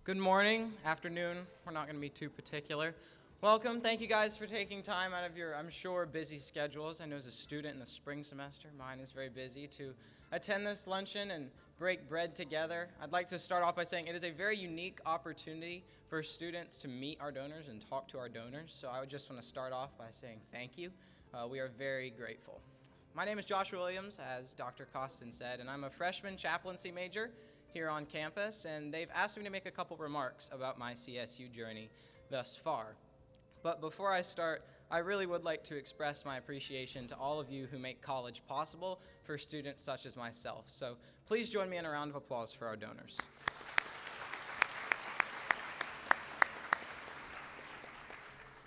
Good morning, afternoon. We're not going to be too particular. Welcome. Thank you guys for taking time out of your, I'm sure, busy schedules. I know as a student in the spring semester, mine is very busy, to attend this luncheon and break bread together. I'd like to start off by saying it is a very unique opportunity for students to meet our donors and talk to our donors. So I would just want to start off by saying thank you. We are very grateful. My name is Joshua Williams, as Dr. Costin said, and I'm a freshman chaplaincy major here on campus, and they've asked me to make a couple remarks about my CSU journey thus far. But before I start, I really would like to express my appreciation to all of you who make college possible for students such as myself. So please join me in a round of applause for our donors.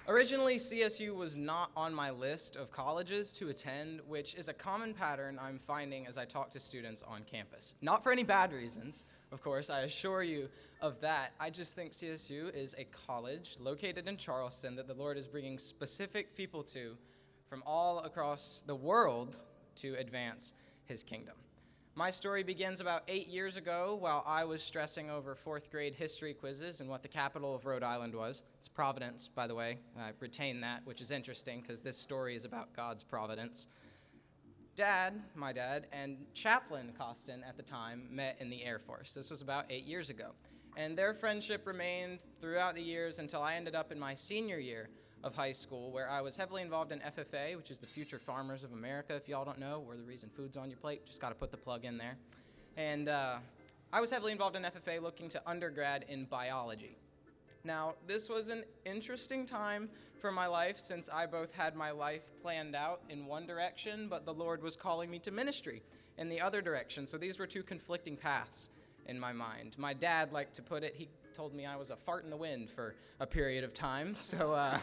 Originally, CSU was not on my list of colleges to attend, which is a common pattern I'm finding as I talk to students on campus. Not for any bad reasons, of course, I assure you of that. I just think CSU is a college located in Charleston that the Lord is bringing specific people to from all across the world to advance His kingdom. My story begins about 8 years ago while I was stressing over fourth grade history quizzes and what the capital of Rhode Island was. It's Providence, by the way. I retain that, which is interesting because this story is about God's providence. My dad, and Chaplain Costin at the time met in the Air Force. This was about 8 years ago. And their friendship remained throughout the years until I ended up in my senior year of high school, where I was heavily involved in FFA, which is the Future Farmers of America. If y'all don't know, we're the reason food's on your plate. Just got to put the plug in there. And I was heavily involved in FFA, looking to undergrad in biology. Now, this was an interesting time for my life, since I both had my life planned out in one direction, but the Lord was calling me to ministry in the other direction. So these were two conflicting paths in my mind. My dad liked to put it, he told me I was a fart in the wind for a period of time. So,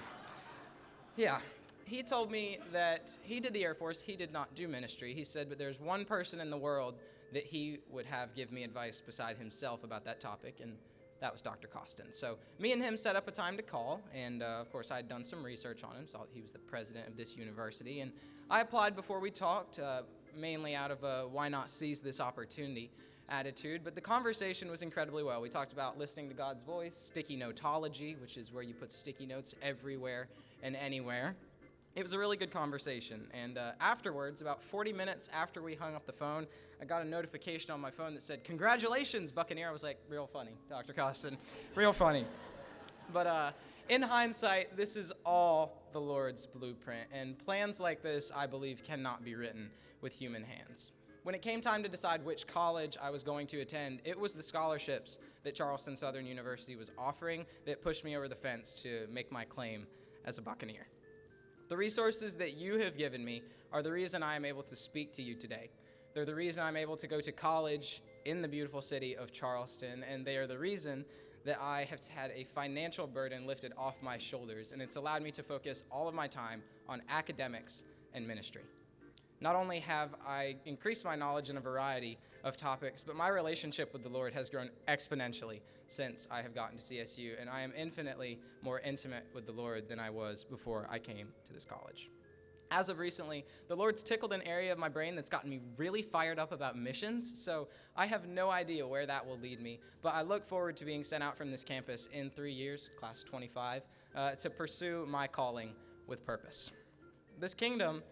yeah, he told me that he did the Air Force, he did not do ministry. He said, but there's one person in the world that he would have give me advice beside himself about that topic, and that was Dr. Costin. So me and him set up a time to call, and of course I had done some research on him, saw that he was the president of this university, and I applied before we talked, mainly out of a why not seize this opportunity attitude, but the conversation was incredibly well. We talked about listening to God's voice, sticky notology, which is where you put sticky notes everywhere and anywhere. It was a really good conversation, and afterwards, about 40 minutes after we hung up the phone, I got a notification on my phone that said, "Congratulations, Buccaneer." I was like, real funny, Dr. Costin, real funny. But in hindsight, this is all the Lord's blueprint, and plans like this, I believe, cannot be written with human hands. When it came time to decide which college I was going to attend, it was the scholarships that Charleston Southern University was offering that pushed me over the fence to make my claim as a Buccaneer. The resources that you have given me are the reason I am able to speak to you today. They're the reason I'm able to go to college in the beautiful city of Charleston, and they are the reason that I have had a financial burden lifted off my shoulders, and it's allowed me to focus all of my time on academics and ministry. Not only have I increased my knowledge in a variety of topics, but my relationship with the Lord has grown exponentially since I have gotten to CSU, and I am infinitely more intimate with the Lord than I was before I came to this college. As of recently, the Lord's tickled an area of my brain that's gotten me really fired up about missions, so I have no idea where that will lead me, but I look forward to being sent out from this campus in 3 years, class 25, to pursue my calling with purpose. This kingdom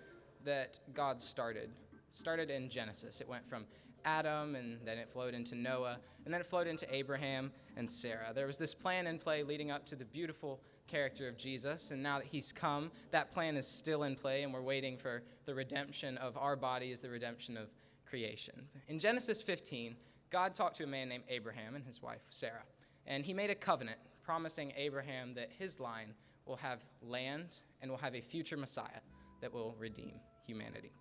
that God started in Genesis. It went from Adam, and then it flowed into Noah, and then it flowed into Abraham and Sarah. There was this plan in play leading up to the beautiful character of Jesus, and now that he's come, that plan is still in play, and we're waiting for the redemption of our bodies, the redemption of creation. In Genesis 15, God talked to a man named Abraham and his wife, Sarah, and he made a covenant promising Abraham that his line will have land and will have a future Messiah that will redeem humanity.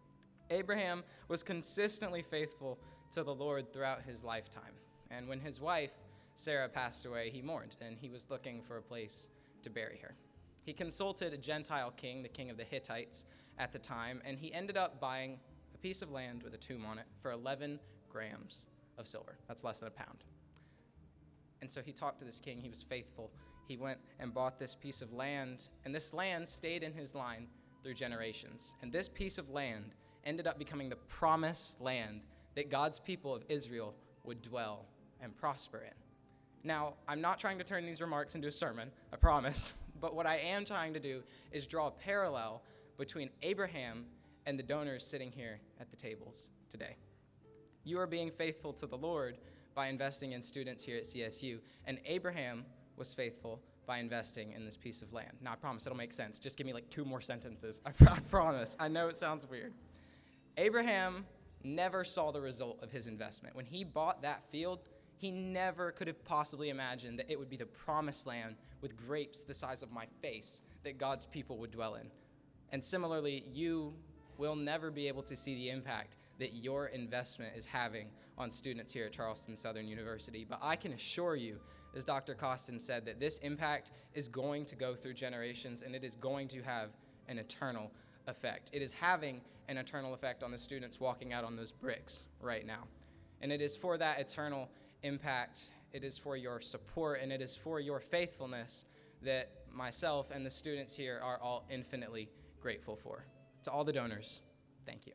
Abraham was consistently faithful to the Lord throughout his lifetime. And when his wife, Sarah, passed away, he mourned, and he was looking for a place to bury her. He consulted a Gentile king, the king of the Hittites at the time, and he ended up buying a piece of land with a tomb on it for 11 grams of silver. That's less than a pound. And so he talked to this king. He was faithful. He went and bought this piece of land, and this land stayed in his line through generations. And this piece of land ended up becoming the promised land that God's people of Israel would dwell and prosper in. Now, I'm not trying to turn these remarks into a sermon, I promise, but what I am trying to do is draw a parallel between Abraham and the donors sitting here at the tables today. You are being faithful to the Lord by investing in students here at CSU, and Abraham was faithful by investing in this piece of land. Now, I promise it'll make sense. Just give me like 2 more sentences. I promise. I know it sounds weird. Abraham never saw the result of his investment. When he bought that field, he never could have possibly imagined that it would be the promised land with grapes the size of my face that God's people would dwell in. And similarly, you will never be able to see the impact that your investment is having on students here at Charleston Southern University. But I can assure you, as Dr. Costin said, that this impact is going to go through generations, and it is going to have an eternal effect. It is having an eternal effect on the students walking out on those bricks right now. And it is for that eternal impact, it is for your support, and it is for your faithfulness that myself and the students here are all infinitely grateful for. To all the donors, thank you.